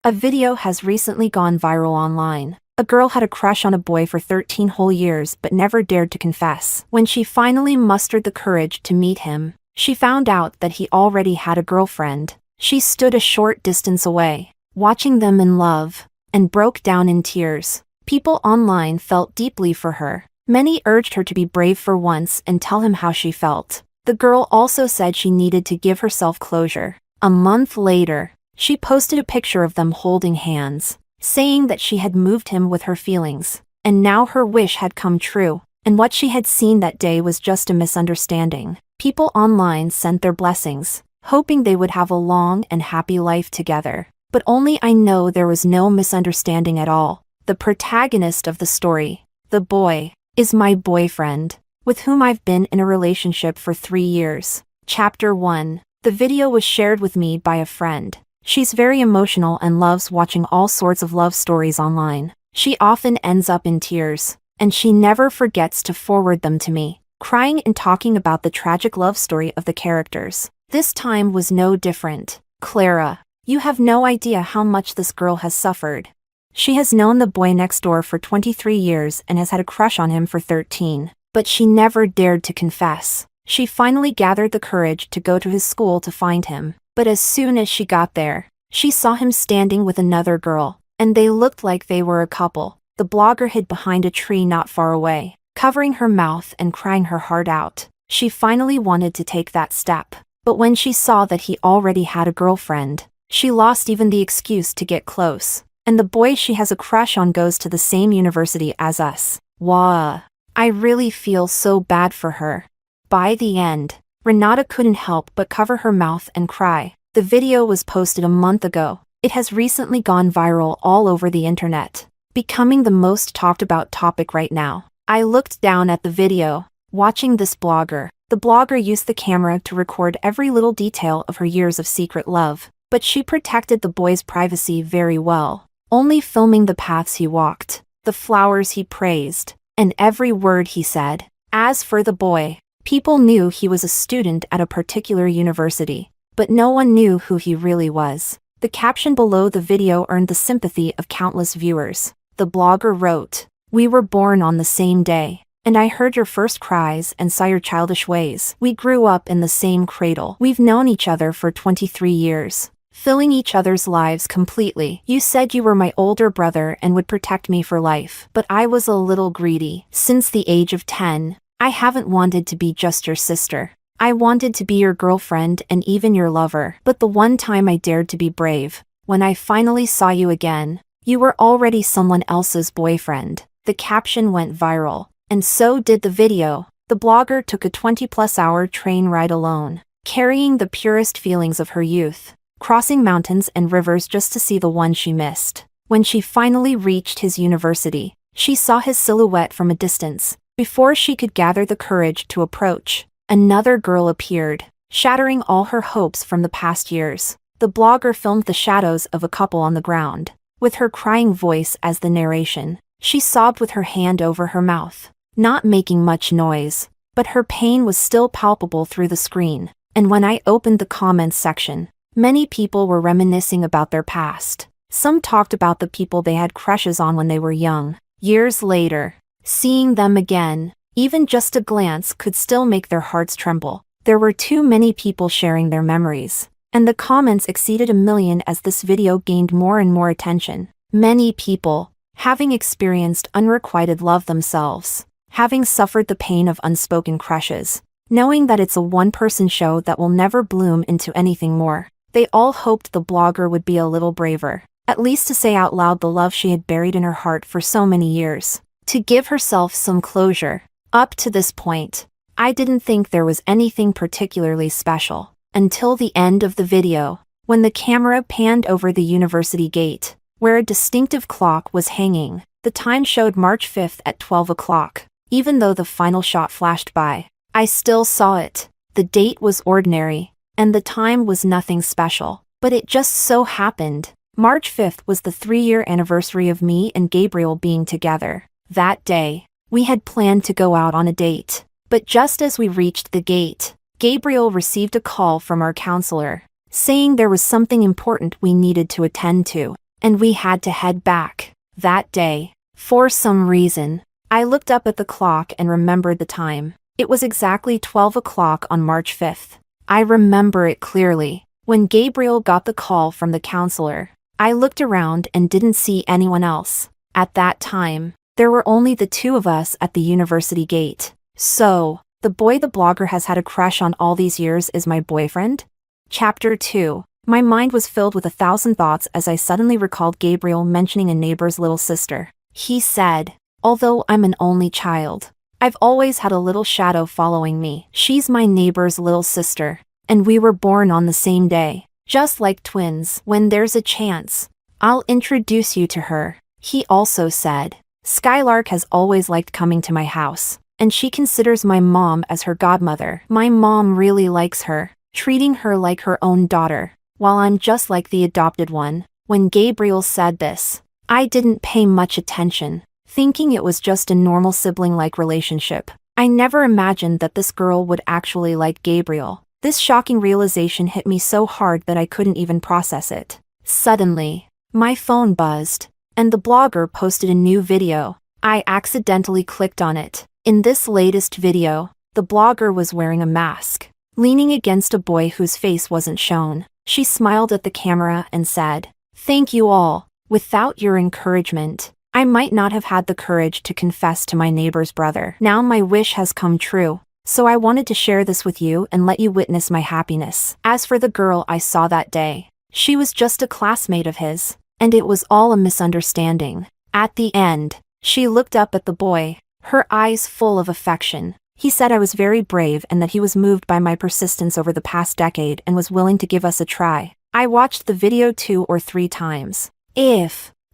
A video has recently gone viral online. A girl had a crush on a boy for 13 whole years but never dared to confess. When she finally mustered the courage to meet him, she found out that he already had a girlfriend. She stood a short distance away, watching them in love, and broke down in tears. People online felt deeply for her. Many urged her to be brave for once and tell him how she felt. The girl also said she needed to give herself closure. A month later, she posted a picture of them holding hands, saying that she had moved him with her feelings, and now her wish had come true, and what she had seen that day was just a misunderstanding. People online sent their blessings, hoping they would have a long and happy life together. But only I know there was no misunderstanding at all. The protagonist of the story, the boy, is my boyfriend, with whom I've been in a relationship for 3 years. Chapter 1. The video was shared with me by a friend. She's very emotional and loves watching all sorts of love stories online. She often ends up in tears, and she never forgets to forward them to me, crying and talking about the tragic love story of the characters. This time was no different. Clara, you have no idea how much this girl has suffered. She has known the boy next door for 23 years and has had a crush on him for 13, but she never dared to confess. She finally gathered the courage to go to his school to find him. But as soon as she got there, she saw him standing with another girl, and they looked like they were a couple. The blogger hid behind a tree not far away, covering her mouth and crying her heart out. She finally wanted to take that step, but when she saw that he already had a girlfriend, she lost even the excuse to get close. And the boy she has a crush on goes to the same university as us. Wah! I really feel so bad for her. By the end, Renata couldn't help but cover her mouth and cry. The video was posted a month ago. It has recently gone viral all over the internet, becoming the most talked about topic right now. I looked down at the video, watching this blogger. The blogger used the camera to record every little detail of her years of secret love, but she protected the boy's privacy very well, only filming the paths he walked, the flowers he praised, and every word he said. As for the boy, people knew he was a student at a particular university, but no one knew who he really was. The caption below the video earned the sympathy of countless viewers. The blogger wrote, "We were born on the same day, and I heard your first cries and saw your childish ways. We grew up in the same cradle. We've known each other for 23 years, filling each other's lives completely. You said you were my older brother and would protect me for life, but I was a little greedy. Since the age of 10, I haven't wanted to be just your sister. I wanted to be your girlfriend and even your lover. But the one time I dared to be brave, when I finally saw you again, you were already someone else's boyfriend." The caption went viral, and so did the video. The blogger took a 20-plus-hour train ride alone, carrying the purest feelings of her youth, crossing mountains and rivers just to see the one she missed. When she finally reached his university, she saw his silhouette from a distance. Before she could gather the courage to approach, another girl appeared, shattering all her hopes from the past years. The blogger filmed the shadows of a couple on the ground, with her crying voice as the narration. She sobbed with her hand over her mouth, not making much noise, but her pain was still palpable through the screen. And when I opened the comments section, many people were reminiscing about their past. Some talked about the people they had crushes on when they were young. Years later, seeing them again, even just a glance could still make their hearts tremble. There were too many people sharing their memories, and the comments exceeded 1 million as this video gained more and more attention. Many people, having experienced unrequited love themselves, having suffered the pain of unspoken crushes, knowing that it's a one-person show that will never bloom into anything more, they all hoped the blogger would be a little braver, at least to say out loud the love she had buried in her heart for so many years, to give herself some closure. Up to this point, I didn't think there was anything particularly special, until the end of the video, when the camera panned over the university gate, where a distinctive clock was hanging. The time showed March 5th at 12 o'clock. Even though the final shot flashed by, I still saw it. The date was ordinary, and the time was nothing special, but it just so happened March 5th was the 3-year anniversary of me and Gabriel being together. That day, we had planned to go out on a date, but just as we reached the gate, Gabriel received a call from our counselor, saying there was something important we needed to attend to. and we had to head back. That day, for some reason, I looked up at the clock and remembered the time. It was exactly 12 o'clock on March 5th. I remember it clearly. When Gabriel got the call from the counselor, I looked around and didn't see anyone else. At that time, there were only the two of us at the university gate. So, the boy the blogger has had a crush on all these years is my boyfriend? Chapter 2. My mind was filled with 1,000 thoughts as I suddenly recalled Gabriel mentioning a neighbor's little sister. He said, "Although I'm an only child, I've always had a little shadow following me. She's my neighbor's little sister, and we were born on the same day, just like twins. When there's a chance, I'll introduce you to her." He also said, "Skylark has always liked coming to my house, and she considers my mom as her godmother. My mom really likes her, treating her like her own daughter, while I'm just like the adopted one." When Gabriel said this, I didn't pay much attention, thinking it was just a normal sibling-like relationship. I never imagined that this girl would actually like Gabriel. This shocking realization hit me so hard that I couldn't even process it. Suddenly, my phone buzzed, and the blogger posted a new video. I accidentally clicked on it. In this latest video, the blogger was wearing a mask, leaning against a boy whose face wasn't shown. She smiled at the camera and said, "Thank you all. Without your encouragement, I might not have had the courage to confess to my neighbor's brother. Now my wish has come true, so I wanted to share this with you and let you witness my happiness." As for the girl I saw that day, she was just a classmate of his, and it was all a misunderstanding. At the end, she looked up at the boy, her eyes full of affection. He said I was very brave and that he was moved by my persistence over the past decade and was willing to give us a try. I watched the video 2 or 3 times.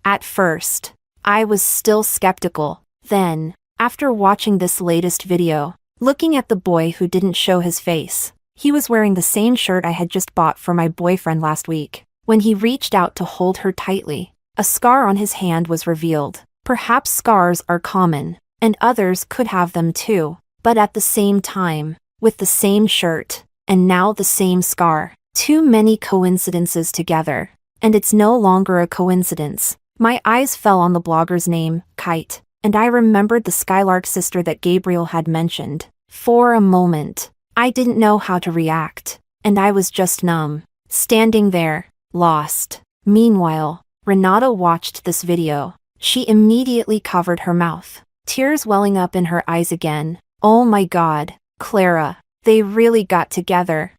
At first, I was still skeptical. Then, after watching this latest video, looking at the boy who didn't show his face, he was wearing the same shirt I had just bought for my boyfriend last week. When he reached out to hold her tightly, a scar on his hand was revealed. Perhaps scars are common, and others could have them too. But at the same time, with the same shirt, and now the same scar. Too many coincidences together. And it's no longer a coincidence. My eyes fell on the blogger's name, Kite, and I remembered the Skylark sister that Gabriel had mentioned. For a moment, I didn't know how to react, and I was just numb, standing there, lost. Meanwhile, Renata watched this video. She immediately covered her mouth, tears welling up in her eyes again. "Oh my God, Clara, they really got together."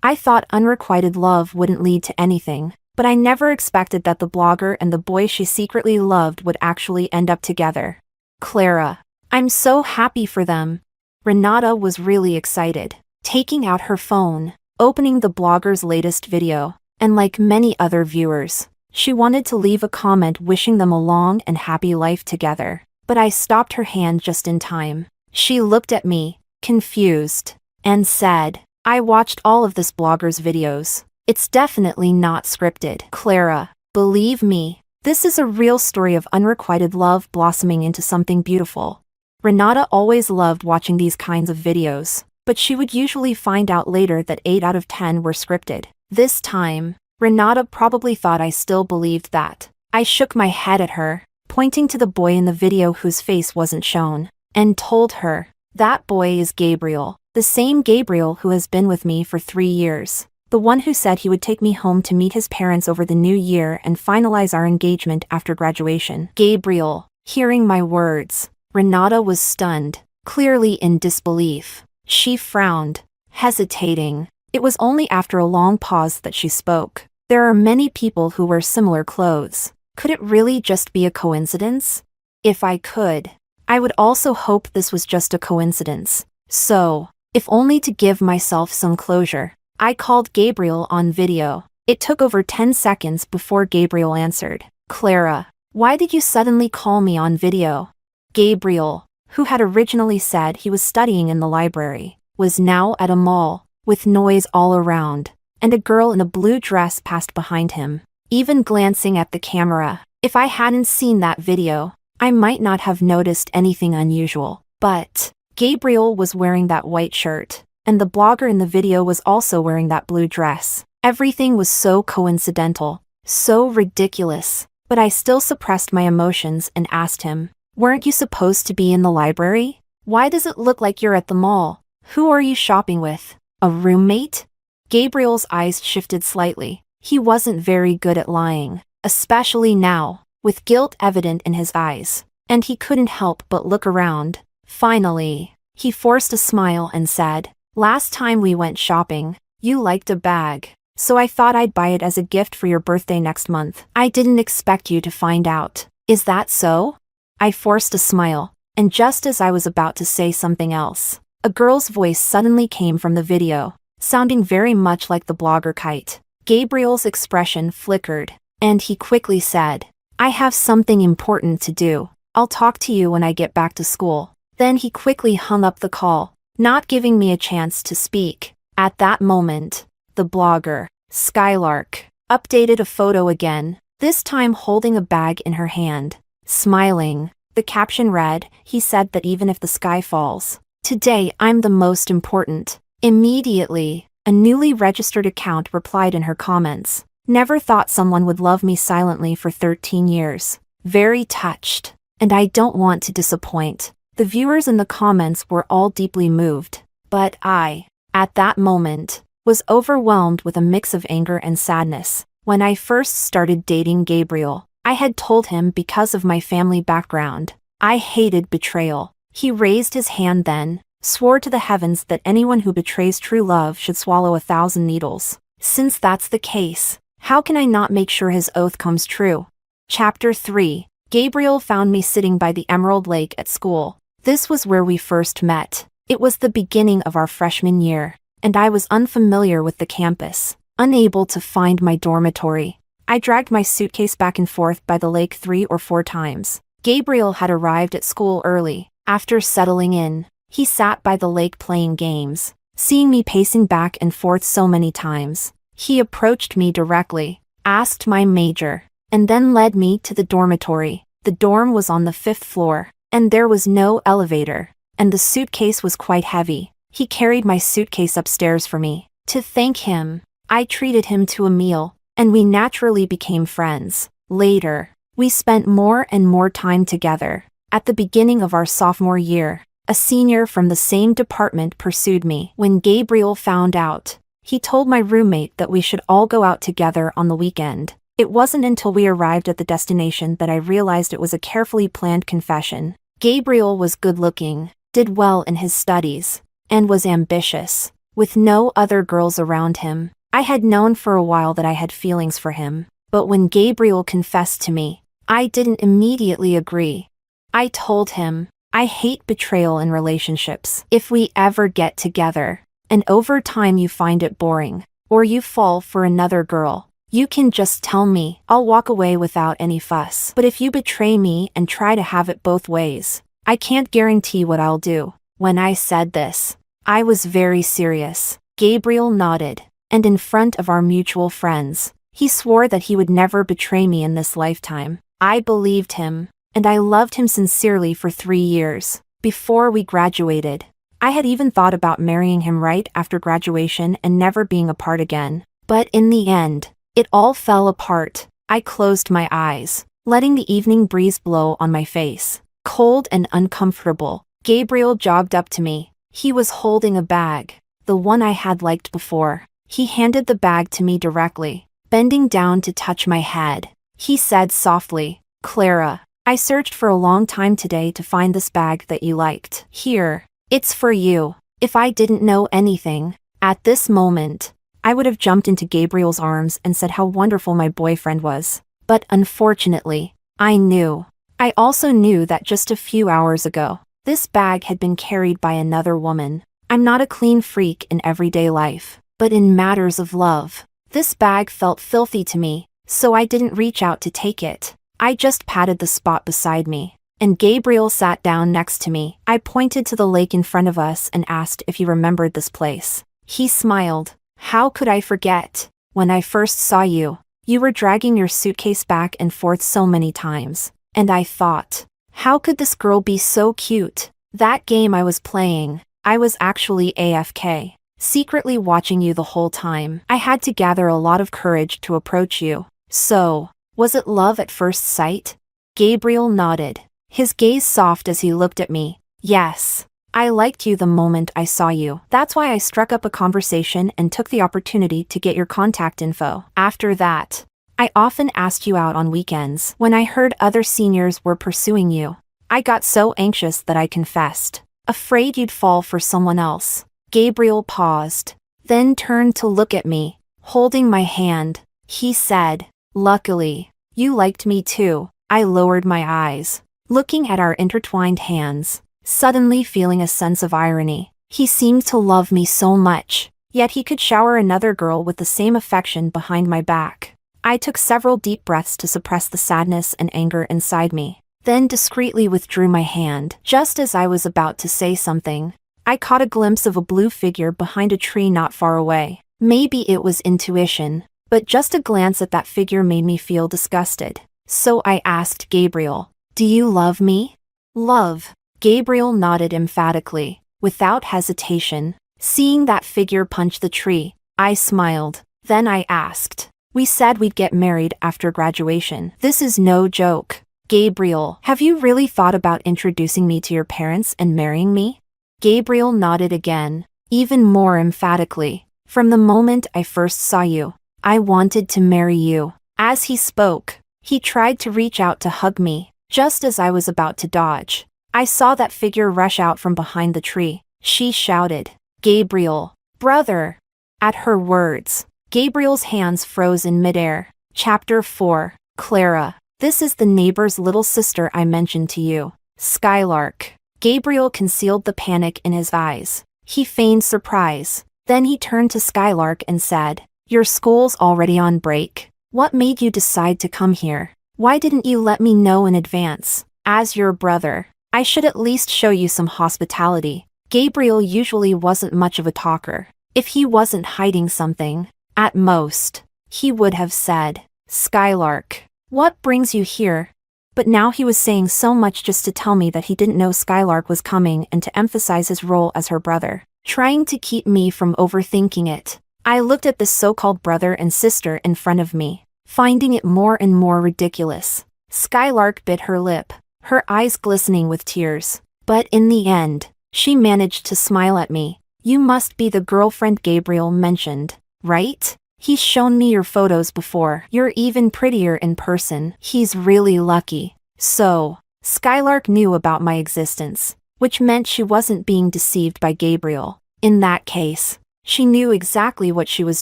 I thought unrequited love wouldn't lead to anything, but I never expected that the blogger and the boy she secretly loved would actually end up together. "Clara, I'm so happy for them." Renata was really excited, taking out her phone, opening the blogger's latest video, and like many other viewers, she wanted to leave a comment wishing them a long and happy life together. But I stopped her hand just in time. She looked at me, confused, and said, "I watched all of this blogger's videos. It's definitely not scripted." "Clara, believe me, this is a real story of unrequited love blossoming into something beautiful." Renata always loved watching these kinds of videos, but she would usually find out later that 8 out of 10 were scripted. This time, Renata probably thought I still believed that. I shook my head at her, pointing to the boy in the video whose face wasn't shown, and told her, "That boy is Gabriel, the same Gabriel who has been with me for 3 years. The one who said he would take me home to meet his parents over the new year and finalize our engagement after graduation." Gabriel. Hearing my words, Renata was stunned, clearly in disbelief. She frowned, hesitating. It was only after a long pause that she spoke. "There are many people who wear similar clothes. Could it really just be a coincidence? If I could, I would also hope this was just a coincidence. So, if only to give myself some closure, I called Gabriel on video. It took over 10 seconds before Gabriel answered. "Clara, why did you suddenly call me on video?" Gabriel, who had originally said he was studying in the library, was now at a mall, with noise all around, and a girl in a blue dress passed behind him. Even glancing at the camera, if I hadn't seen that video, I might not have noticed anything unusual. But Gabriel was wearing that white shirt, and the blogger in the video was also wearing that blue dress. Everything was so coincidental, so ridiculous. but I still suppressed my emotions and asked him, "Weren't you supposed to be in the library? Why does it look like you're at the mall? Who are you shopping with? A roommate?" Gabriel's eyes shifted slightly. He wasn't very good at lying, especially now, with guilt evident in his eyes, and he couldn't help but look around. Finally, he forced a smile and said, "Last time we went shopping, you liked a bag, so I thought I'd buy it as a gift for your birthday next month. I didn't expect you to find out. Is that so?" I forced a smile, and just as I was about to say something else, a girl's voice suddenly came from the video, sounding very much like the blogger Kite. Gabriel's expression flickered, and he quickly said, "I have something important to do. I'll talk to you when I get back to school." Then he quickly hung up the call, not giving me a chance to speak. At that moment, the blogger, Skylark, updated a photo again, this time holding a bag in her hand. Smiling, the caption read, "He said that even if the sky falls, today I'm the most important." Immediately, a newly registered account replied in her comments, "Never thought someone would love me silently for 13 years. Very touched. And I don't want to disappoint." The viewers in the comments were all deeply moved, but I, at that moment, was overwhelmed with a mix of anger and sadness. When I first started dating Gabriel, I had told him because of my family background, I hated betrayal. He raised his hand then, swore to the heavens that anyone who betrays true love should swallow 1,000 needles. Since that's the case, how can I not make sure his oath comes true? Chapter 3. Gabriel found me sitting by the Emerald Lake at school. This was where we first met. It was the beginning of our freshman year, and I was unfamiliar with the campus, unable to find my dormitory. I dragged my suitcase back and forth by the lake 3 or 4 times. Gabriel had arrived at school early. After settling in, he sat by the lake playing games. Seeing me pacing back and forth so many times, he approached me directly, asked my major, and then led me to the dormitory. The dorm was on the 5th floor, and there was no elevator, and the suitcase was quite heavy. He carried my suitcase upstairs for me. To thank him, I treated him to a meal, and we naturally became friends. Later, we spent more and more time together. At the beginning of our sophomore year, a senior from the same department pursued me. When Gabriel found out, he told my roommate that we should all go out together on the weekend. It wasn't until we arrived at the destination that I realized it was a carefully planned confession. Gabriel was good-looking, did well in his studies, and was ambitious. With no other girls around him, I had known for a while that I had feelings for him. But when Gabriel confessed to me, I didn't immediately agree. I told him, "I hate betrayal in relationships. If we ever get together, and over time you find it boring, or you fall for another girl, you can just tell me. I'll walk away without any fuss. But if you betray me and try to have it both ways, I can't guarantee what I'll do." When I said this, I was very serious. Gabriel nodded, and in front of our mutual friends, he swore that he would never betray me in this lifetime. I believed him, and I loved him sincerely for 3 years. Before we graduated, I had even thought about marrying him right after graduation and never being apart again. But in the end, it all fell apart. I closed my eyes, letting the evening breeze blow on my face. Cold and uncomfortable, Gabriel jogged up to me. He was holding a bag, the one I had liked before. He handed the bag to me directly, bending down to touch my head. He said softly, "Clara, I searched for a long time today to find this bag that you liked. Here, it's for you." If I didn't know anything, at this moment, I would have jumped into Gabriel's arms and said how wonderful my boyfriend was. But unfortunately, I knew. I also knew that just a few hours ago, this bag had been carried by another woman. I'm not a clean freak in everyday life, but in matters of love, this bag felt filthy to me, so I didn't reach out to take it. I just patted the spot beside me, and Gabriel sat down next to me. I pointed to the lake in front of us and asked if he remembered this place. He smiled. "How could I forget? When I first saw you, you were dragging your suitcase back and forth so many times, and I thought, how could this girl be so cute? That game I was playing, I was actually AFK, secretly watching you the whole time. I had to gather a lot of courage to approach you. So, Was it love at first sight? Gabriel nodded, his gaze soft as he looked at me. Yes. I liked you the moment I saw you. That's why I struck up a conversation and took the opportunity to get your contact info. After that, I often asked you out on weekends. When I heard other seniors were pursuing you, I got so anxious that I confessed, afraid you'd fall for someone else. Gabriel paused, then turned to look at me, holding my hand. He said, "Luckily, you liked me too." I lowered my eyes, looking at our intertwined hands, suddenly feeling a sense of irony. He seemed to love me so much, yet he could shower another girl with the same affection behind my back. I took several deep breaths to suppress the sadness and anger inside me, then discreetly withdrew my hand. Just as I was about to say something, I caught a glimpse of a blue figure behind a tree not far away. Maybe it was intuition, but just a glance at that figure made me feel disgusted. So I asked Gabriel, "Do you love me?" "Love?" Gabriel nodded emphatically, without hesitation. Seeing that figure punch the tree, I smiled. Then I asked, "We said we'd get married after graduation. This is no joke. Gabriel, have you really thought about introducing me to your parents and marrying me?" Gabriel nodded again, even more emphatically. "From the moment I first saw you, I wanted to marry you." As he spoke, he tried to reach out to hug me, just as I was about to dodge. I saw that figure rush out from behind the tree. She shouted, "Gabriel, brother!" At her words, Gabriel's hands froze in midair. Chapter 4. Clara. "This is the neighbor's little sister I mentioned to you, Skylark." Gabriel concealed the panic in his eyes. He feigned surprise. Then he turned to Skylark and said, "Your school's already on break. What made you decide to come here? Why didn't you let me know in advance? As your brother, I should at least show you some hospitality." Gabriel usually wasn't much of a talker. If he wasn't hiding something, at most, he would have said, "Skylark, what brings you here?" But now he was saying so much just to tell me that he didn't know Skylark was coming and to emphasize his role as her brother, trying to keep me from overthinking it. I looked at this so-called brother and sister in front of me, finding it more and more ridiculous. Skylark bit her lip, her eyes glistening with tears. But in the end, she managed to smile at me. "You must be the girlfriend Gabriel mentioned, right? He's shown me your photos before. You're even prettier in person. He's really lucky." So, Skylark knew about my existence, which meant she wasn't being deceived by Gabriel. In that case, she knew exactly what she was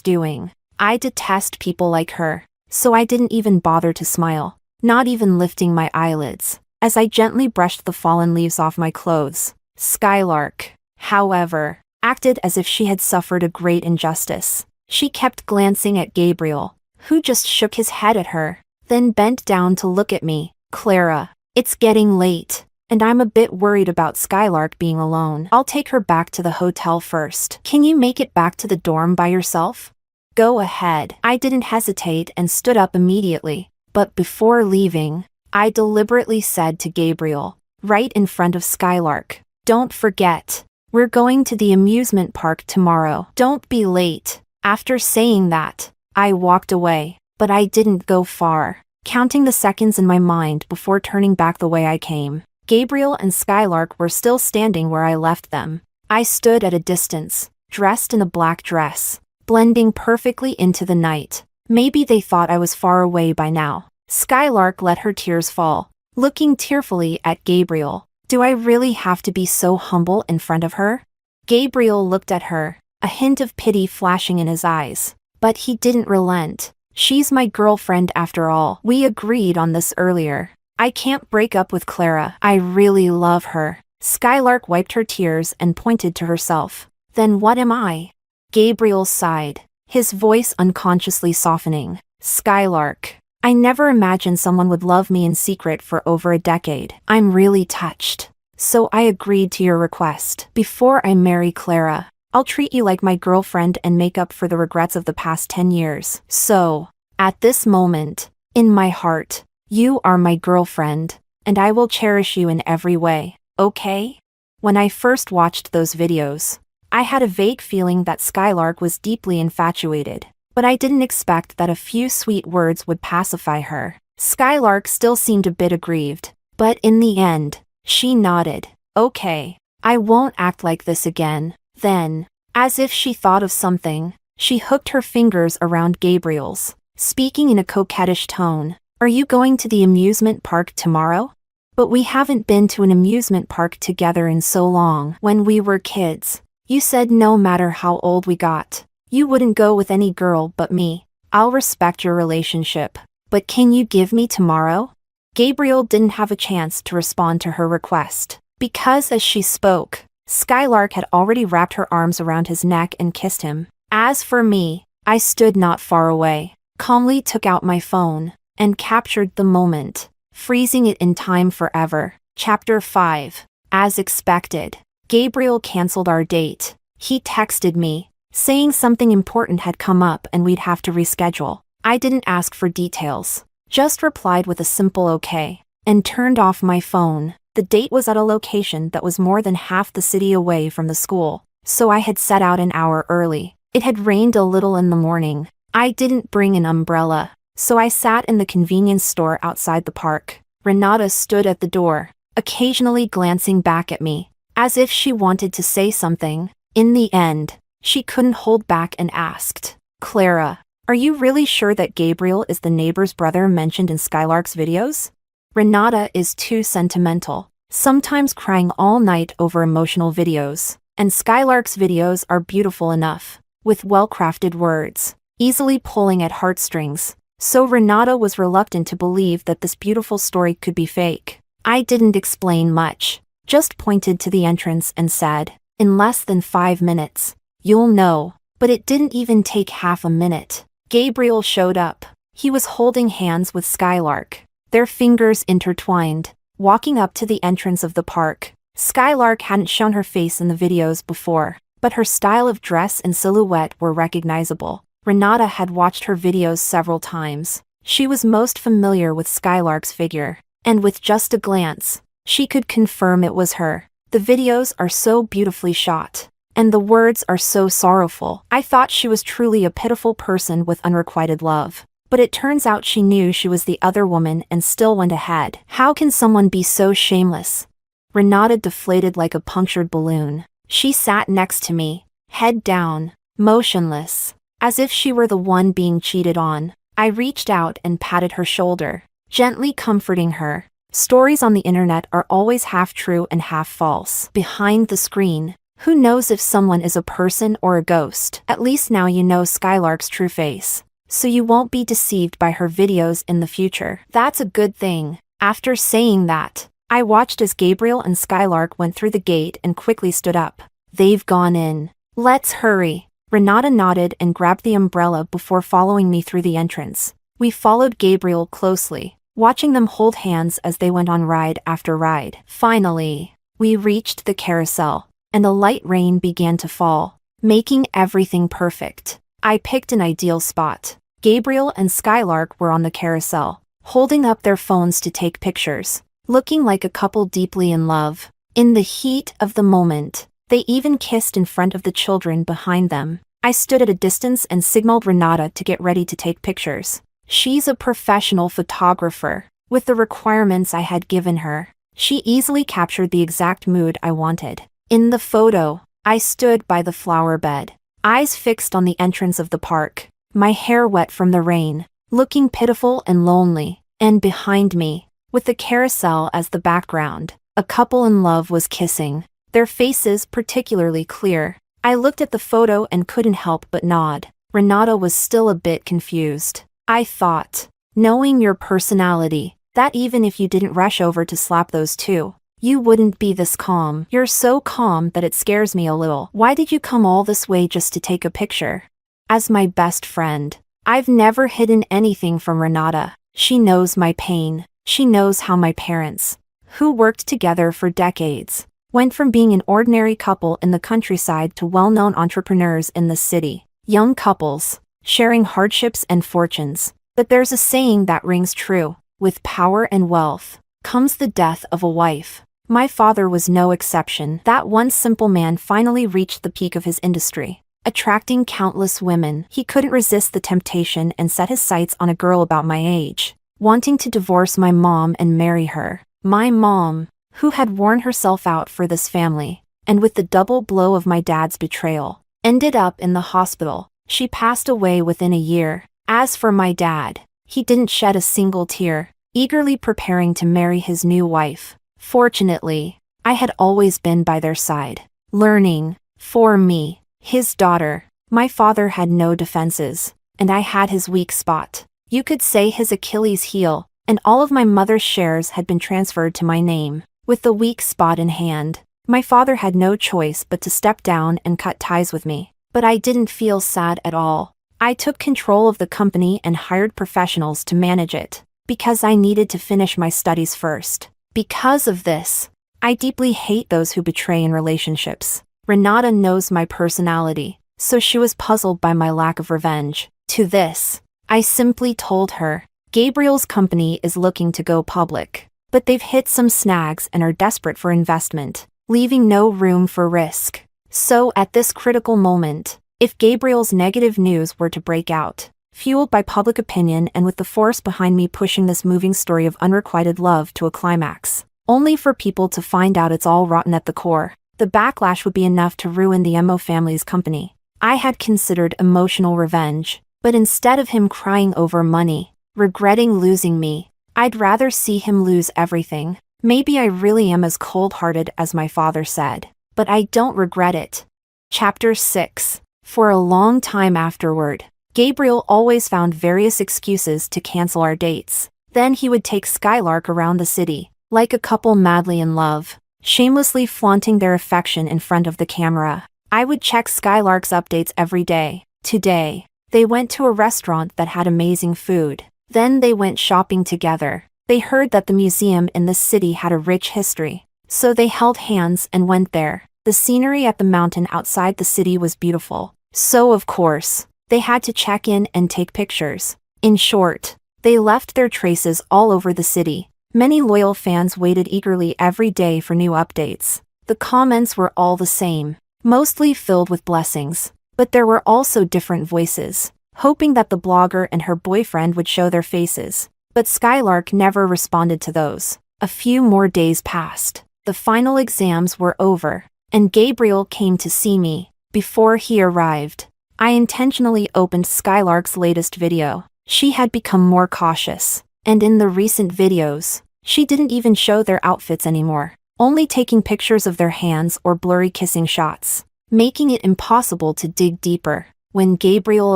doing. I detest people like her, so I didn't even bother to smile, not even lifting my eyelids, as I gently brushed the fallen leaves off my clothes. Skylark, however, acted as if she had suffered a great injustice. She kept glancing at Gabriel, who just shook his head at her, then bent down to look at me. "Clara, it's getting late, and I'm a bit worried about Skylark being alone. I'll take her back to the hotel first. Can you make it back to the dorm by yourself?" "Go ahead." I didn't hesitate and stood up immediately. But before leaving, I deliberately said to Gabriel, right in front of Skylark, "Don't forget, we're going to the amusement park tomorrow. Don't be late." After saying that, I walked away, but I didn't go far, counting the seconds in my mind before turning back the way I came. Gabriel and Skylark were still standing where I left them. I stood at a distance, dressed in a black dress, blending perfectly into the night. Maybe they thought I was far away by now. Skylark let her tears fall, looking tearfully at Gabriel. Do I really have to be so humble in front of her? Gabriel looked at her, a hint of pity flashing in his eyes. But he didn't relent. "She's my girlfriend after all. We agreed on this earlier. I can't break up with Clara. I really love her." Skylark wiped her tears and pointed to herself. "Then what am I?" Gabriel sighed, his voice unconsciously softening. "Skylark, I never imagined someone would love me in secret for over a decade. I'm really touched. So I agreed to your request. Before I marry Clara, I'll treat you like my girlfriend and make up for the regrets of the past 10 years. So, at this moment, in my heart, you are my girlfriend, and I will cherish you in every way, okay?" When I first watched those videos, I had a vague feeling that Skylark was deeply infatuated, but I didn't expect that a few sweet words would pacify her. Skylark still seemed a bit aggrieved, but in the end, she nodded. Okay, I won't act like this again. Then, as if she thought of something, she hooked her fingers around Gabriel's, speaking in a coquettish tone. Are you going to the amusement park tomorrow? But we haven't been to an amusement park together in so long. When we were kids, you said no matter how old we got, you wouldn't go with any girl but me. I'll respect your relationship, but can you give me tomorrow? Gabriel didn't have a chance to respond to her request, because as she spoke, Skylark had already wrapped her arms around his neck and kissed him. As for me, I stood not far away, calmly took out my phone, and captured the moment, freezing it in time forever. Chapter 5. As expected, Gabriel canceled our date. He texted me, saying something important had come up and we'd have to reschedule. I didn't ask for details, just replied with a simple okay, and turned off my phone. The date was at a location that was more than half the city away from the school, so I had set out an hour early. It had rained a little in the morning. I didn't bring an umbrella, so I sat in the convenience store outside the park. Renata stood at the door, occasionally glancing back at me, as if she wanted to say something. In the end, she couldn't hold back and asked, Clara, are you really sure that Gabriel is the neighbor's brother mentioned in Skylark's videos? Renata is too sentimental, sometimes crying all night over emotional videos, and Skylark's videos are beautiful enough, with well-crafted words, easily pulling at heartstrings. So Renata was reluctant to believe that this beautiful story could be fake. I didn't explain much, just pointed to the entrance and said, in less than 5 minutes, you'll know. But it didn't even take half a minute. Gabriel showed up. He was holding hands with Skylark, their fingers intertwined, walking up to the entrance of the park. Skylark hadn't shown her face in the videos before, but her style of dress and silhouette were recognizable. Renata had watched her videos several times. She was most familiar with Skylark's figure, and with just a glance, she could confirm it was her. The videos are so beautifully shot, and the words are so sorrowful. I thought she was truly a pitiful person with unrequited love. But it turns out she knew she was the other woman and still went ahead. How can someone be so shameless? Renata deflated like a punctured balloon. She sat next to me, head down, motionless, as if she were the one being cheated on. I reached out and patted her shoulder, gently comforting her. Stories on the internet are always half true and half false. Behind the screen, who knows if someone is a person or a ghost? At least now you know Skylark's true face, so you won't be deceived by her videos in the future. That's a good thing. After saying that, I watched as Gabriel and Skylark went through the gate and quickly stood up. They've gone in. Let's hurry. Renata nodded and grabbed the umbrella before following me through the entrance. We followed Gabriel closely, watching them hold hands as they went on ride after ride. Finally, we reached the carousel, and a light rain began to fall, making everything perfect. I picked an ideal spot. Gabriel and Skylark were on the carousel, holding up their phones to take pictures, looking like a couple deeply in love. In the heat of the moment, they even kissed in front of the children behind them. I stood at a distance and signaled Renata to get ready to take pictures. She's a professional photographer. With the requirements I had given her, she easily captured the exact mood I wanted. In the photo, I stood by the flower bed, eyes fixed on the entrance of the park, my hair wet from the rain, looking pitiful and lonely. And behind me, with the carousel as the background, a couple in love was kissing, their faces particularly clear. I looked at the photo and couldn't help but nod. Renata was still a bit confused. I thought, knowing your personality, that even if you didn't rush over to slap those two, you wouldn't be this calm. You're so calm that it scares me a little. Why did you come all this way just to take a picture? As my best friend, I've never hidden anything from Renata. She knows my pain. She knows how my parents, who worked together for decades, went from being an ordinary couple in the countryside to well-known entrepreneurs in the city. Young couples, sharing hardships and fortunes. But there's a saying that rings true. With power and wealth comes the death of a wife. My father was no exception. That one simple man finally reached the peak of his industry, attracting countless women. He couldn't resist the temptation and set his sights on a girl about my age. wanting to divorce my mom and marry her. My mom, who had worn herself out for this family, and with the double blow of my dad's betrayal, ended up in the hospital. She passed away within a year. As for my dad, he didn't shed a single tear, eagerly preparing to marry his new wife. Fortunately, I had always been by their side, learning. For me, his daughter, my father had no defenses, and I had his weak spot. You could say his Achilles heel, and all of my mother's shares had been transferred to my name. With the weak spot in hand, my father had no choice but to step down and cut ties with me. But I didn't feel sad at all. I took control of the company and hired professionals to manage it, because I needed to finish my studies first. Because of this, I deeply hate those who betray in relationships. Renata knows my personality, so she was puzzled by my lack of revenge. To this, I simply told her, Gabriel's company is looking to go public, but they've hit some snags and are desperate for investment, leaving no room for risk. So at this critical moment, if Gabriel's negative news were to break out, fueled by public opinion and with the force behind me pushing this moving story of unrequited love to a climax, only for people to find out it's all rotten at the core, the backlash would be enough to ruin the Mo family's company. I had considered emotional revenge, but instead of him crying over money, regretting losing me, I'd rather see him lose everything. Maybe I really am as cold-hearted as my father said, but I don't regret it. Chapter 6. For a long time afterward, Gabriel always found various excuses to cancel our dates. Then he would take Skylark around the city, like a couple madly in love, shamelessly flaunting their affection in front of the camera. I would check Skylark's updates every day. Today, they went to a restaurant that had amazing food. Then they went shopping together. They heard that the museum in the city had a rich history, so they held hands and went there. The scenery at the mountain outside the city was beautiful, so of course, they had to check in and take pictures. In short, they left their traces all over the city. Many loyal fans waited eagerly every day for new updates. The comments were all the same, mostly filled with blessings, but there were also different voices, hoping that the blogger and her boyfriend would show their faces. But Skylark never responded to those. A few more days passed. The final exams were over, and Gabriel came to see me. Before he arrived, I intentionally opened Skylark's latest video. She had become more cautious, and in the recent videos, she didn't even show their outfits anymore, only taking pictures of their hands or blurry kissing shots, making it impossible to dig deeper. When Gabriel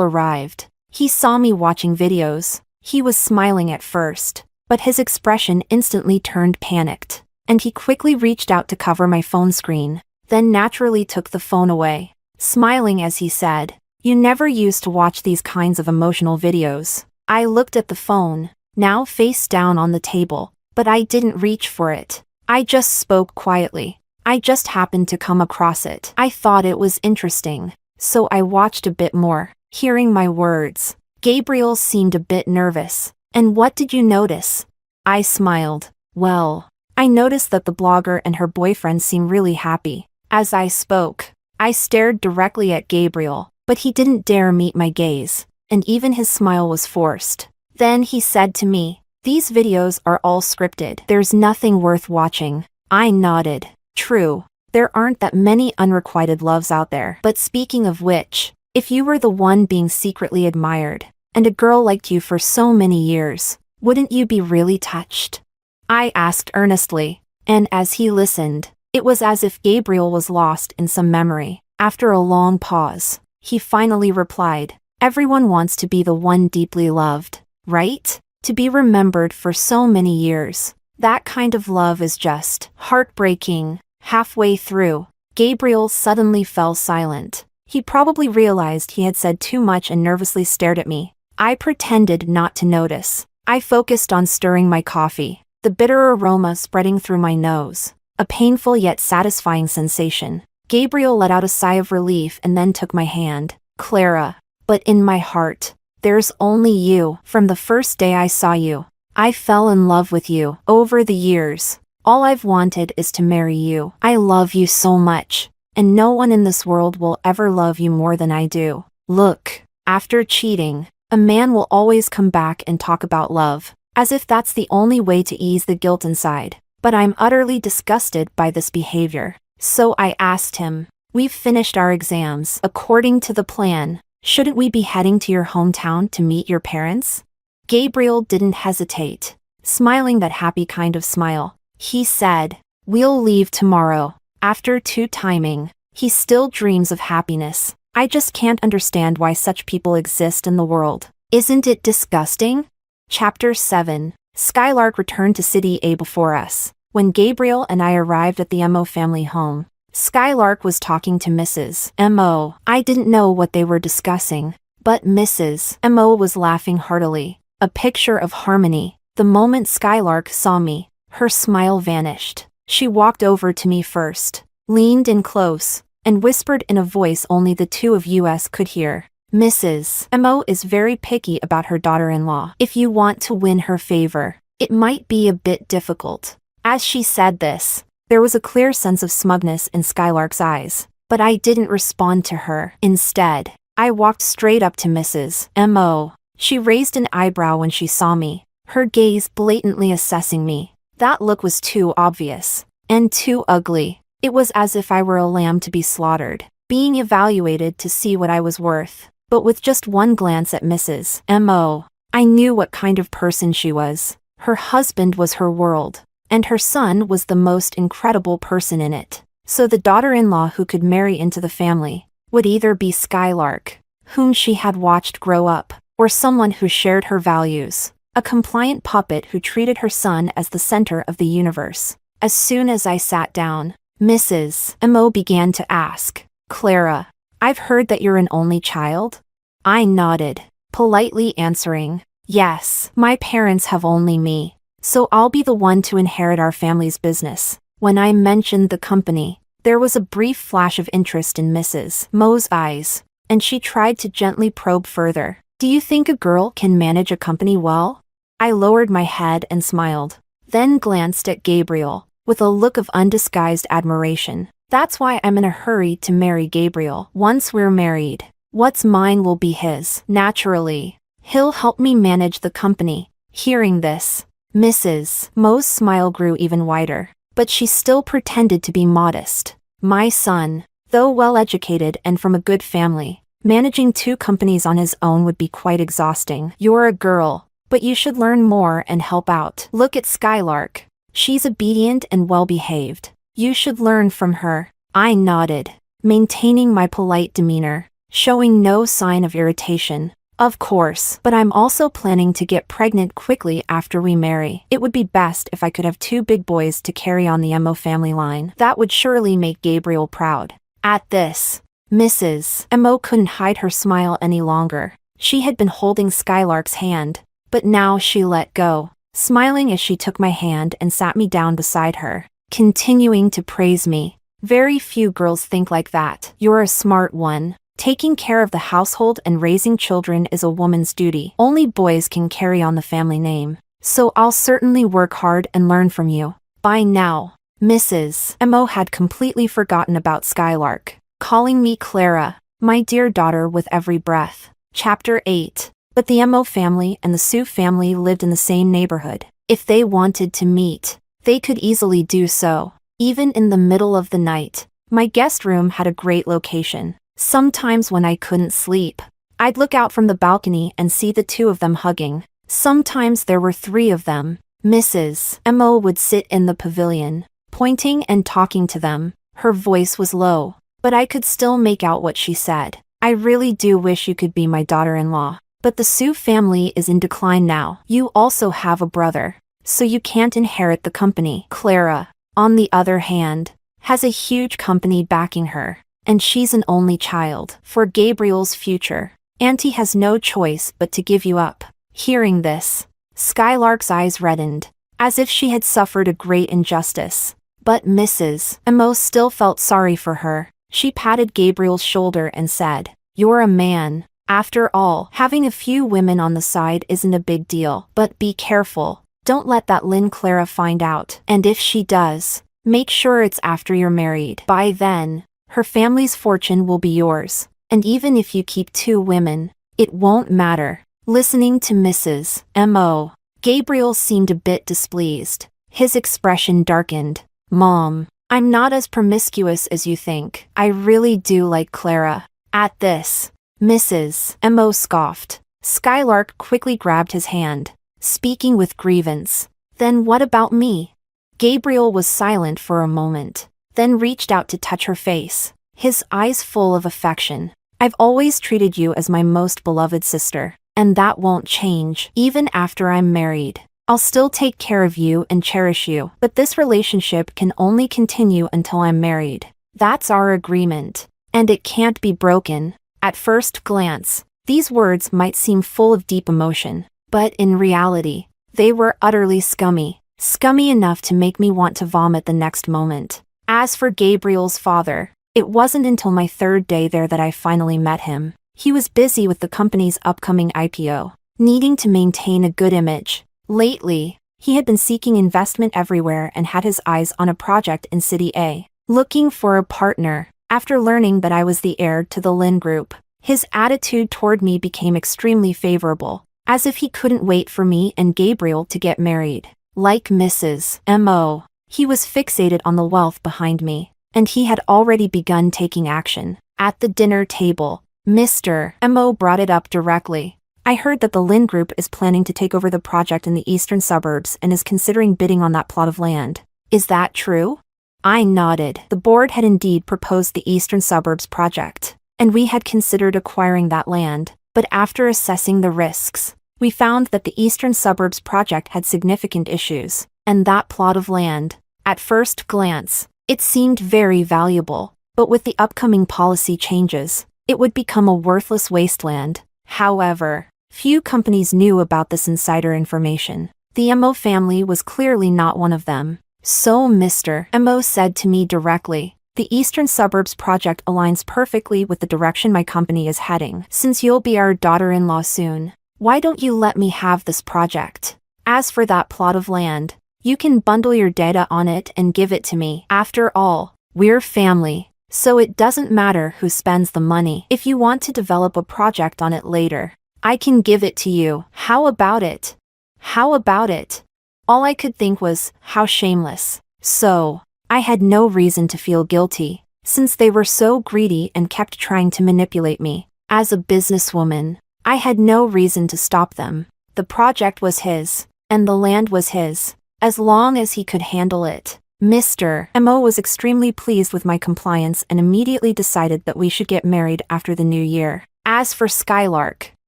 arrived, he saw me watching videos. He was smiling at first, but his expression instantly turned panicked, and he quickly reached out to cover my phone screen, then naturally took the phone away, smiling as he said, "You never used to watch these kinds of emotional videos." I looked at the phone, now face down on the table, but I didn't reach for it. I just spoke quietly. I just happened to come across it. I thought it was interesting, so I watched a bit more, hearing my words. Gabriel seemed a bit nervous. "And what did you notice?" I smiled. "Well, I noticed that the blogger and her boyfriend seem really happy." As I spoke, I stared directly at Gabriel, but he didn't dare meet my gaze, and even his smile was forced. Then he said to me, "These videos are all scripted. There's nothing worth watching." I nodded. True, there aren't that many unrequited loves out there. But speaking of which, if you were the one being secretly admired, and a girl liked you for so many years, wouldn't you be really touched? I asked earnestly, and as he listened, it was as if Gabriel was lost in some memory. After a long pause, he finally replied, "Everyone wants to be the one deeply loved, right? To be remembered for so many years. That kind of love is just heartbreaking." Halfway through, Gabriel suddenly fell silent. He probably realized he had said too much and nervously stared at me. I pretended not to notice. I focused on stirring my coffee, the bitter aroma spreading through my nose, a painful yet satisfying sensation. Gabriel let out a sigh of relief and then took my hand. "Clara, but in my heart, there's only you. From the first day I saw you, I fell in love with you. Over the years, all I've wanted is to marry you. I love you so much, and no one in this world will ever love you more than I do. Look, after cheating, a man will always come back and talk about love. as if that's the only way to ease the guilt inside. But I'm utterly disgusted by this behavior. So I asked him, "We've finished our exams according to the plan. Shouldn't we be heading to your hometown to meet your parents?" Gabriel didn't hesitate, smiling that happy kind of smile. He said, "We'll leave tomorrow." After two timing, he still dreams of happiness. I just can't understand why such people exist in the world. Isn't it disgusting? Chapter 7. Skylark returned to City A before us. When Gabriel and I arrived at the Mo family home, Skylark was talking to Mrs. Mo. I didn't know what they were discussing, but Mrs. Mo was laughing heartily, a picture of harmony. The moment Skylark saw me, her smile vanished. She walked over to me first, leaned in close, and whispered in a voice only the two of us could hear. "Mrs. Mo is very picky about her daughter-in-law. If you want to win her favor, it might be a bit difficult." As she said this, there was a clear sense of smugness in Skylark's eyes, but I didn't respond to her. Instead, I walked straight up to Mrs. Mo. She raised an eyebrow when she saw me, her gaze blatantly assessing me. That look was too obvious, and too ugly. It was as if I were a lamb to be slaughtered, being evaluated to see what I was worth. But with just one glance at Mrs. Mo, I knew what kind of person she was. Her husband was her world, and her son was the most incredible person in it. So the daughter-in-law who could marry into the family would either be Skylark, whom she had watched grow up, or someone who shared her values, a compliant puppet who treated her son as the center of the universe. As soon as I sat down, Mrs. Mo began to ask, "Clara, I've heard that you're an only child?" I nodded, politely answering, "Yes, my parents have only me, so I'll be the one to inherit our family's business." When I mentioned the company, there was a brief flash of interest in Mrs. Mo's eyes, and she tried to gently probe further. "Do you think a girl can manage a company well?" I lowered my head and smiled, then glanced at Gabriel, with a look of undisguised admiration. That's why I'm in a hurry to marry Gabriel. Once we're married, what's mine will be his. Naturally, he'll help me manage the company. Hearing this, Mrs. Mo's smile grew even wider, but she still pretended to be modest. My son, though well-educated and from a good family, managing two companies on his own would be quite exhausting. You're a girl, but you should learn more and help out. Look at Skylark. She's obedient and well-behaved. You should learn from her. I nodded, maintaining my polite demeanor, showing no sign of irritation. Of course, but I'm also planning to get pregnant quickly after we marry. It would be best if I could have two big boys to carry on the Mo family line. That would surely make Gabriel proud. At this, Mrs. Mo couldn't hide her smile any longer. She had been holding Skylark's hand, but now she let go, smiling as she took my hand and sat me down beside her, continuing to praise me. "Very few girls think like that. You're a smart one. Taking care of the household and raising children is a woman's duty. Only boys can carry on the family name. So I'll certainly work hard and learn from you." By now, Mrs. Mo had completely forgotten about Skylark, calling me Clara, my dear daughter, with every breath. Chapter 8. But the Mo family and the Sue family lived in the same neighborhood. If they wanted to meet, they could easily do so, even in the middle of the night. My guest room had a great location. Sometimes when I couldn't sleep, I'd look out from the balcony and see the two of them hugging. Sometimes there were three of them. Mrs. Mo would sit in the pavilion, pointing and talking to them. Her voice was low, but I could still make out what she said. "I really do wish you could be my daughter-in-law. But the Sue family is in decline now. You also have a brother, so you can't inherit the company." Clara, on the other hand, has a huge company backing her, and she's an only child. For Gabriel's future, Auntie has no choice but to give you up. Hearing this, Skylark's eyes reddened, as if she had suffered a great injustice. But Mrs. Mo still felt sorry for her. She patted Gabriel's shoulder and said, "You're a man. After all, having a few women on the side isn't a big deal. But be careful. Don't let that Lynn Clara find out. And if she does, make sure it's after you're married. By then, her family's fortune will be yours. And even if you keep two women, it won't matter." Listening to Mrs. Mo, Gabriel seemed a bit displeased. His expression darkened. Mom, I'm not as promiscuous as you think. I really do like Clara. At this, Mrs. Mo scoffed. Skylark quickly grabbed his hand, speaking with grievance. Then what about me? Gabriel was silent for a moment, then reached out to touch her face, his eyes full of affection. I've always treated you as my most beloved sister, and that won't change. Even after I'm married, I'll still take care of you and cherish you, but this relationship can only continue until I'm married. That's our agreement, and it can't be broken. At first glance, these words might seem full of deep emotion, but in reality, they were utterly scummy. Scummy enough to make me want to vomit the next moment. As for Gabriel's father, it wasn't until my third day there that I finally met him. He was busy with the company's upcoming IPO, needing to maintain a good image. Lately, he had been seeking investment everywhere and had his eyes on a project in City A, looking for a partner. After learning that I was the heir to the Lin Group, his attitude toward me became extremely favorable, as if he couldn't wait for me and Gabriel to get married. Like Mrs. Mo, he was fixated on the wealth behind me, and he had already begun taking action. At the dinner table, Mr. Mo brought it up directly. I heard that the Lin Group is planning to take over the project in the eastern suburbs and is considering bidding on that plot of land. Is that true? I nodded. The board had indeed proposed the eastern suburbs project, and we had considered acquiring that land, but after assessing the risks, we found that the eastern suburbs project had significant issues, and that plot of land, at first glance, it seemed very valuable, but with the upcoming policy changes, it would become a worthless wasteland. However, few companies knew about this insider information. The Mo family was clearly not one of them. So Mr. Mo said to me directly, the eastern suburbs project aligns perfectly with the direction my company is heading. Since you'll be our daughter-in-law soon, why don't you let me have this project? As for that plot of land, you can bundle your data on it and give it to me. After all, we're family, so it doesn't matter who spends the money. If you want to develop a project on it later, I can give it to you. How about it? How about it? All I could think was, how shameless. So, I had no reason to feel guilty, since they were so greedy and kept trying to manipulate me. As a businesswoman, I had no reason to stop them. The project was his, and the land was his, as long as he could handle it. Mr. Mo was extremely pleased with my compliance and immediately decided that we should get married after the new year. As for Skylark,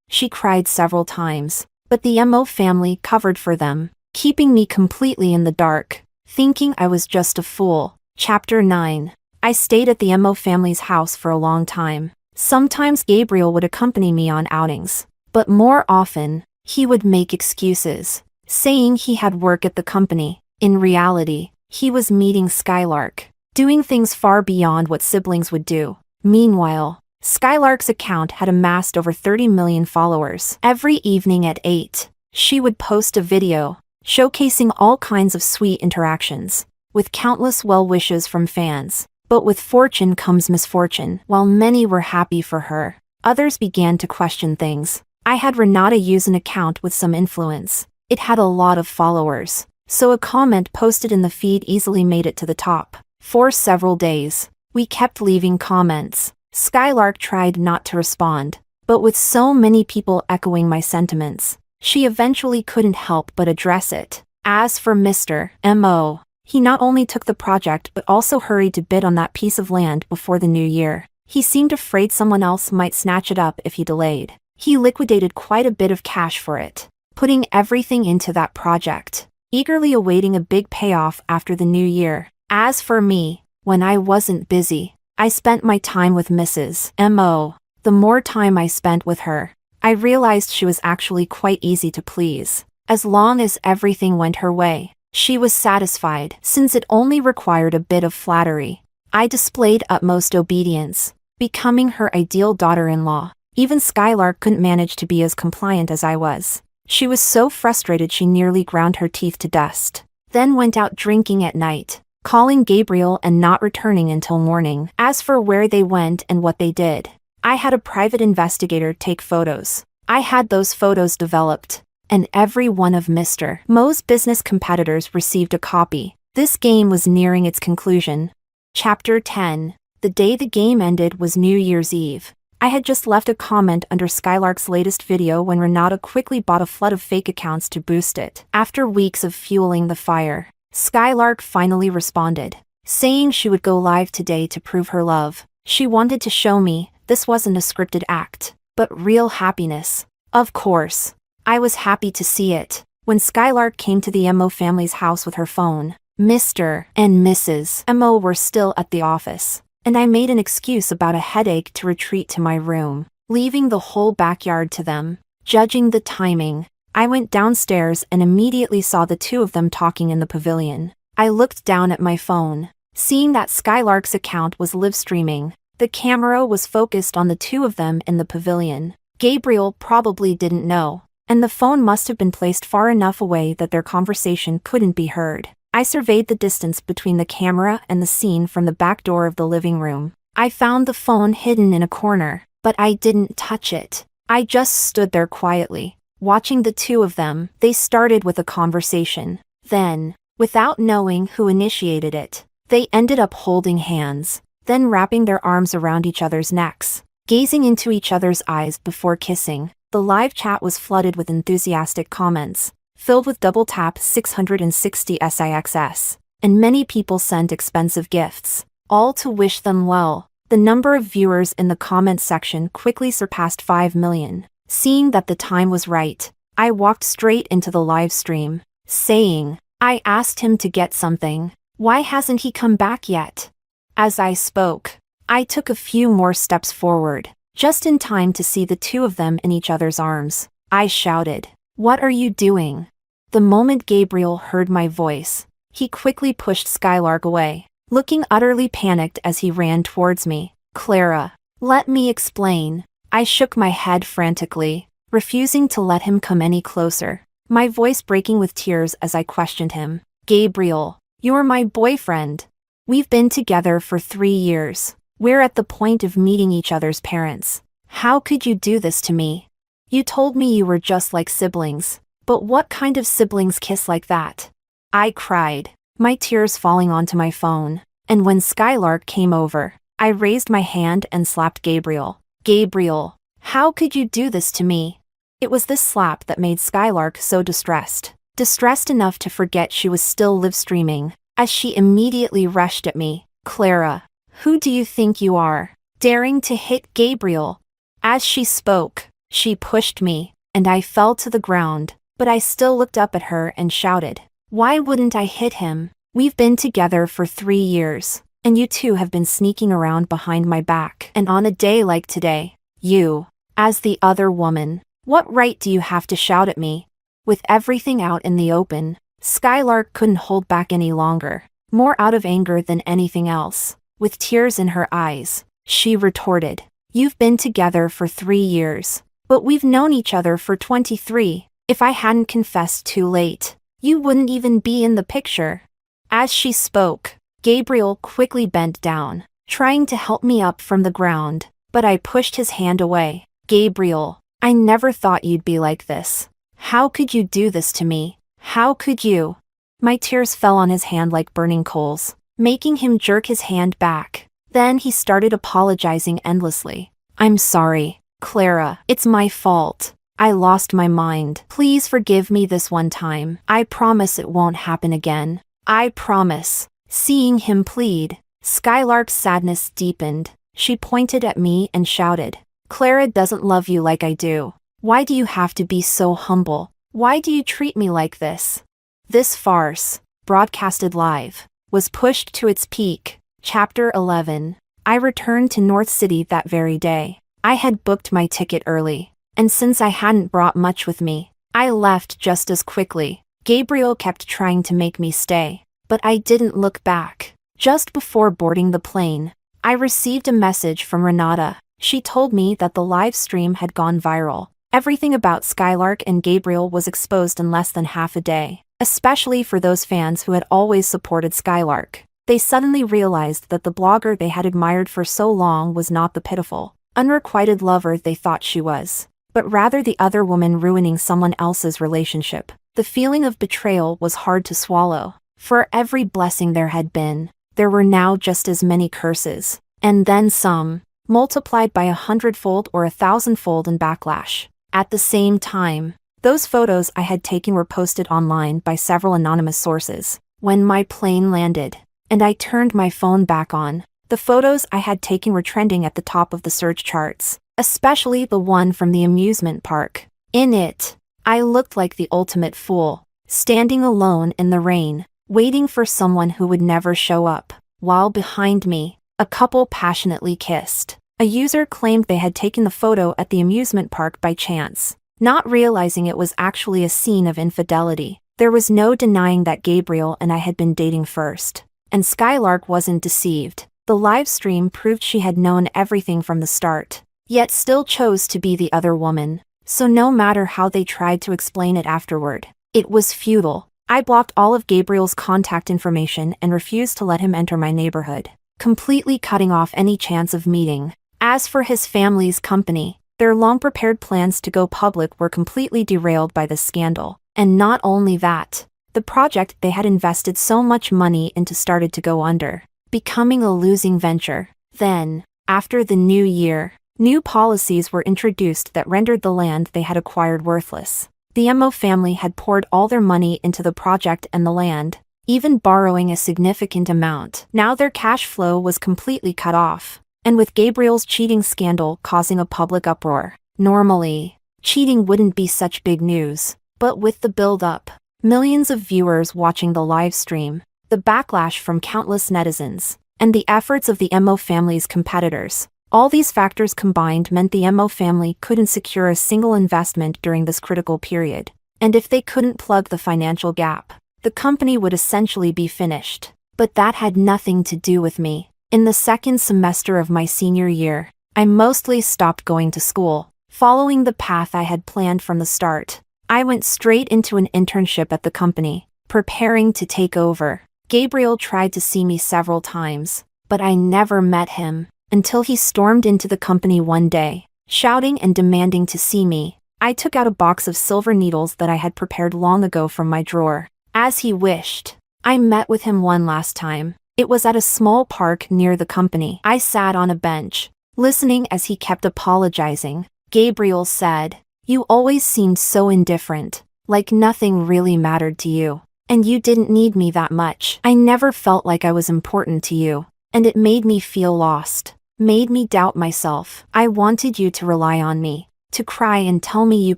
she cried several times, but the Mo family covered for them, keeping me completely in the dark, thinking I was just a fool. Chapter 9. I stayed at the Mo family's house for a long time. Sometimes Gabriel would accompany me on outings, but more often, he would make excuses, saying he had work at the company. In reality, he was meeting Skylark, doing things far beyond what siblings would do. Meanwhile, Skylark's account had amassed over 30 million followers. Every evening at 8, she would post a video, showcasing all kinds of sweet interactions, with countless well wishes from fans. But with fortune comes misfortune. While many were happy for her, others began to question things. I had Renata use an account with some influence. It had a lot of followers, so a comment posted in the feed easily made it to the top. For several days, we kept leaving comments. Skylark tried not to respond, but with so many people echoing my sentiments, she eventually couldn't help but address it. As for Mr. Mo, he not only took the project but also hurried to bid on that piece of land before the new year. He seemed afraid someone else might snatch it up if he delayed. He liquidated quite a bit of cash for it, putting everything into that project, eagerly awaiting a big payoff after the new year. As for me, when I wasn't busy, I spent my time with Mrs. Mo. The more time I spent with her, I realized she was actually quite easy to please. As long as everything went her way, she was satisfied. Since it only required a bit of flattery, I displayed utmost obedience, becoming her ideal daughter-in-law. Even Skylark couldn't manage to be as compliant as I was. She was so frustrated she nearly ground her teeth to dust, then went out drinking at night, calling Gabriel and not returning until morning. As for where they went and what they did, I had a private investigator take photos. I had those photos developed, and every one of Mr. Mo's business competitors received a copy. This game was nearing its conclusion. Chapter 10. The day the game ended was New Year's Eve. I had just left a comment under Skylark's latest video when Renata quickly bought a flood of fake accounts to boost it. After weeks of fueling the fire, Skylark finally responded, saying she would go live today to prove her love. She wanted to show me this wasn't a scripted act, but real happiness. Of course, I was happy to see it. When Skylark came to the Mo family's house with her phone, Mr. and Mrs. Mo were still at the office, and I made an excuse about a headache to retreat to my room, leaving the whole backyard to them. Judging the timing, I went downstairs and immediately saw the two of them talking in the pavilion. I looked down at my phone, seeing that Skylark's account was live streaming. The camera was focused on the two of them in the pavilion. Gabriel probably didn't know, and the phone must have been placed far enough away that their conversation couldn't be heard. I surveyed the distance between the camera and the scene from the back door of the living room. I found the phone hidden in a corner, but I didn't touch it. I just stood there quietly, watching the two of them. They started with a conversation. Then, without knowing who initiated it, they ended up holding hands, then wrapping their arms around each other's necks, gazing into each other's eyes before kissing. The live chat was flooded with enthusiastic comments, filled with double tap 660 SIXS, and many people sent expensive gifts, all to wish them well. The number of viewers in the comment section quickly surpassed 5 million. Seeing that the time was right, I walked straight into the live stream, saying, I asked him to get something. Why hasn't he come back yet? As I spoke, I took a few more steps forward, just in time to see the two of them in each other's arms. I shouted, "What are you doing?" The moment Gabriel heard my voice, he quickly pushed Skylark away, looking utterly panicked as he ran towards me. "Clara, let me explain." I shook my head frantically, refusing to let him come any closer, my voice breaking with tears as I questioned him. "Gabriel, you're my boyfriend. We've been together for 3 years. We're at the point of meeting each other's parents. How could you do this to me? You told me you were just like siblings. But what kind of siblings kiss like that?" I cried, my tears falling onto my phone. And when Skylark came over, I raised my hand and slapped Gabriel. "Gabriel, how could you do this to me?" It was this slap that made Skylark so distressed. Distressed enough to forget she was still live streaming, as she immediately rushed at me. "Clara, who do you think you are, daring to hit Gabriel?" As she spoke, she pushed me, and I fell to the ground. But I still looked up at her and shouted, "Why wouldn't I hit him? We've been together for 3 years, and you two have been sneaking around behind my back. And on a day like today, you, as the other woman, what right do you have to shout at me?" With everything out in the open, Skylark couldn't hold back any longer. More out of anger than anything else, with tears in her eyes, she retorted, "You've been together for 3 years, but we've known each other for 23. If I hadn't confessed too late, you wouldn't even be in the picture." As she spoke, Gabriel quickly bent down, trying to help me up from the ground, but I pushed his hand away. "Gabriel, I never thought you'd be like this. How could you do this to me? How could you?" My tears fell on his hand like burning coals, making him jerk his hand back. Then he started apologizing endlessly. "I'm sorry, Clara. It's my fault. I lost my mind. Please forgive me this one time. I promise it won't happen again. I promise." Seeing him plead, Skylark's sadness deepened. She pointed at me and shouted, "Clara doesn't love you like I do. Why do you have to be so humble? Why do you treat me like this?" This farce, broadcasted live, was pushed to its peak. Chapter 11. I returned to North City that very day. I had booked my ticket early, and since I hadn't brought much with me, I left just as quickly. Gabriel kept trying to make me stay, but I didn't look back. Just before boarding the plane, I received a message from Renata. She told me that the live stream had gone viral. Everything about Skylark and Gabriel was exposed in less than half a day, especially for those fans who had always supported Skylark. They suddenly realized that the blogger they had admired for so long was not the pitiful, unrequited lover they thought she was. but rather the other woman ruining someone else's relationship. The feeling of betrayal was hard to swallow. For every blessing there had been, there were now just as many curses, and then some, multiplied by 100-fold or 1,000-fold in backlash. At the same time, those photos I had taken were posted online by several anonymous sources. When my plane landed, and I turned my phone back on, the photos I had taken were trending at the top of the search charts, especially the one from the amusement park. In it, I looked like the ultimate fool, standing alone in the rain, waiting for someone who would never show up, while behind me, a couple passionately kissed. A user claimed they had taken the photo at the amusement park by chance, not realizing it was actually a scene of infidelity. There was no denying that Gabriel and I had been dating first, and Skylark wasn't deceived. The live stream proved she had known everything from the start, yet still chose to be the other woman. So no matter how they tried to explain it afterward, it was futile. I blocked all of Gabriel's contact information and refused to let him enter my neighborhood, completely cutting off any chance of meeting. As for his family's company, their long-prepared plans to go public were completely derailed by this scandal. And not only that, the project they had invested so much money into started to go under, becoming a losing venture. Then, after the new year, new policies were introduced that rendered the land they had acquired worthless. The Mo family had poured all their money into the project and the land, even borrowing a significant amount. Now their cash flow was completely cut off, and with Gabriel's cheating scandal causing a public uproar. Normally, cheating wouldn't be such big news, but with the build-up, millions of viewers watching the live stream, the backlash from countless netizens, and the efforts of the Mo family's competitors, all these factors combined meant the Mo family couldn't secure a single investment during this critical period. And if they couldn't plug the financial gap, the company would essentially be finished. But that had nothing to do with me. In the second semester of my senior year, I mostly stopped going to school, following the path I had planned from the start. I went straight into an internship at the company, preparing to take over. Gabriel tried to see me several times, but I never met him, until he stormed into the company one day, shouting and demanding to see me. I took out a box of silver needles that I had prepared long ago from my drawer. As he wished, I met with him one last time. It was at a small park near the company. I sat on a bench, listening as he kept apologizing. Gabriel said, "You always seemed so indifferent, like nothing really mattered to you. And you didn't need me that much. I never felt like I was important to you, and it made me feel lost, made me doubt myself. I wanted you to rely on me, to cry and tell me you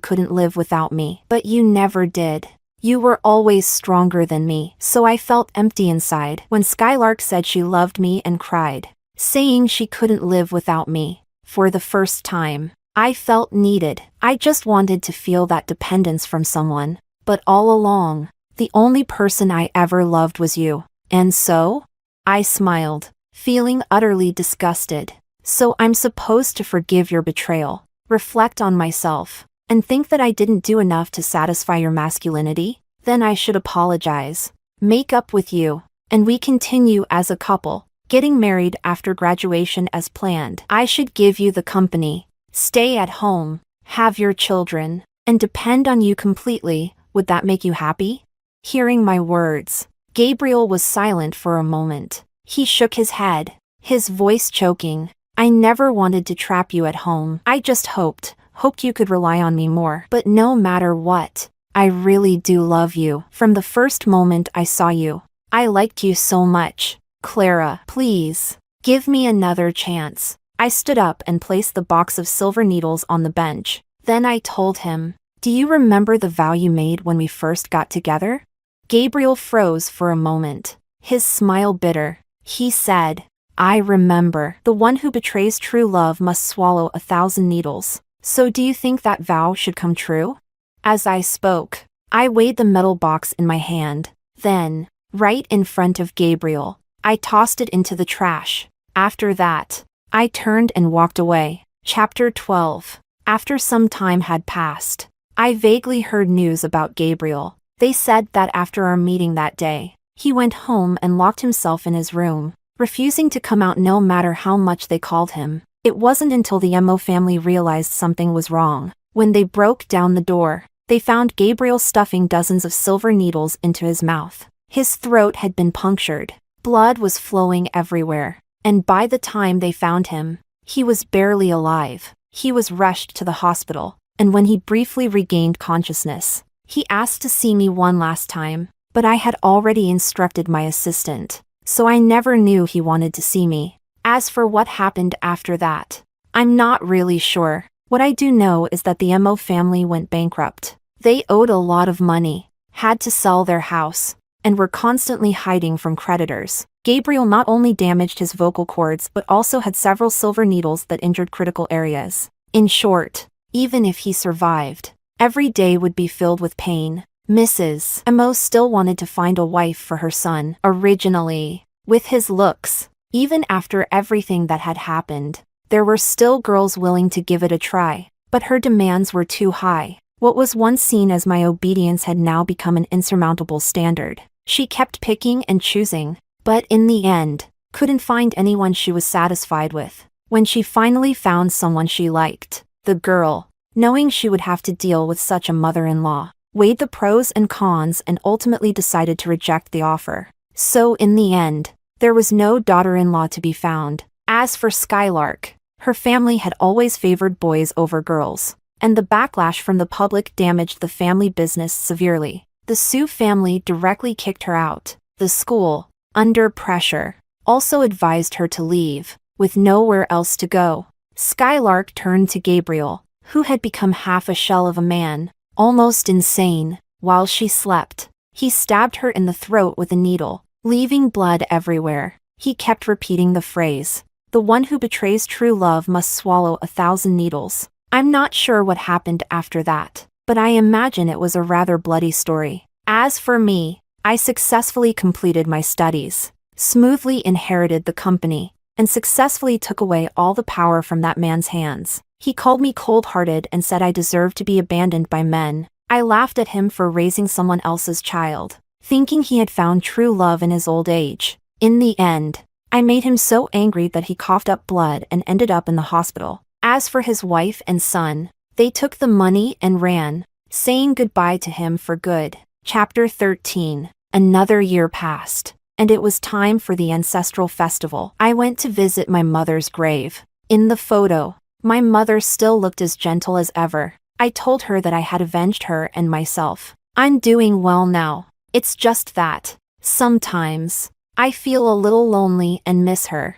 couldn't live without me, but you never did. You were always stronger than me, so I felt empty inside." When Skylark said she loved me and cried, saying she couldn't live without me, for the first time, I felt needed. I just wanted to feel that dependence from someone. But all along, the only person I ever loved was you. And so? I smiled, feeling utterly disgusted. So I'm supposed to forgive your betrayal, reflect on myself, and think that I didn't do enough to satisfy your masculinity? Then I should apologize, make up with you, and we continue as a couple, getting married after graduation as planned. I should give you the company, stay at home, have your children, and depend on you completely. Would that make you happy? Hearing my words, Gabriel was silent for a moment. He shook his head, his voice choking. I never wanted to trap you at home. I just hoped you could rely on me more. But no matter what, I really do love you. From the first moment I saw you, I liked you so much. Clara, please, give me another chance. I stood up and placed the box of silver needles on the bench. Then I told him, "Do you remember the vow you made when we first got together?" Gabriel froze for a moment, his smile bitter. He said, "I remember. The one who betrays true love must swallow 1,000 needles. So do you think that vow should come true?" As I spoke, I weighed the metal box in my hand. Then, right in front of Gabriel, I tossed it into the trash. After that, I turned and walked away. Chapter 12. After some time had passed, I vaguely heard news about Gabriel. They said that after our meeting that day, he went home and locked himself in his room, refusing to come out no matter how much they called him. It wasn't until the Mo family realized something was wrong When they broke down the door, they found Gabriel stuffing dozens of silver needles into his mouth. His throat had been punctured. Blood was flowing everywhere. And by the time they found him, he was barely alive. He was rushed to the hospital, and when he briefly regained consciousness, he asked to see me one last time, but I had already instructed my assistant, so I never knew he wanted to see me. As for what happened after that, I'm not really sure. What I do know is that the Mo family went bankrupt. They owed a lot of money, had to sell their house, and were constantly hiding from creditors. Gabriel not only damaged his vocal cords but also had several silver needles that injured critical areas. In short, even if he survived, every day would be filled with pain. Mrs. Mo still wanted to find a wife for her son. Originally, with his looks, even after everything that had happened, there were still girls willing to give it a try, but her demands were too high. What was once seen as my obedience had now become an insurmountable standard. She kept picking and choosing, but in the end, couldn't find anyone she was satisfied with. When she finally found someone she liked, the girl, knowing she would have to deal with such a mother-in-law, weighed the pros and cons and ultimately decided to reject the offer. So in the end, there was no daughter-in-law to be found. As for Skylark, her family had always favored boys over girls, and the backlash from the public damaged the family business severely. The Sue family directly kicked her out. The school, under pressure, also advised her to leave, with nowhere else to go. Skylark turned to Gabriel, who had become half a shell of a man, almost insane, while she slept. He stabbed her in the throat with a needle, leaving blood everywhere. He kept repeating the phrase, "The one who betrays true love must swallow 1,000 needles." I'm not sure what happened after that, but I imagine it was a rather bloody story. As for me, I successfully completed my studies, smoothly inherited the company, and successfully took away all the power from that man's hands. He called me cold-hearted and said I deserved to be abandoned by men. I laughed at him for raising someone else's child, thinking he had found true love in his old age. In the end, I made him so angry that he coughed up blood and ended up in the hospital. As for his wife and son, they took the money and ran, saying goodbye to him for good. Chapter 13. Another year passed, and it was time for the ancestral festival. I went to visit my mother's grave. In the photo, my mother still looked as gentle as ever. I told her that I had avenged her and myself. I'm doing well now. It's just that, sometimes, I feel a little lonely and miss her.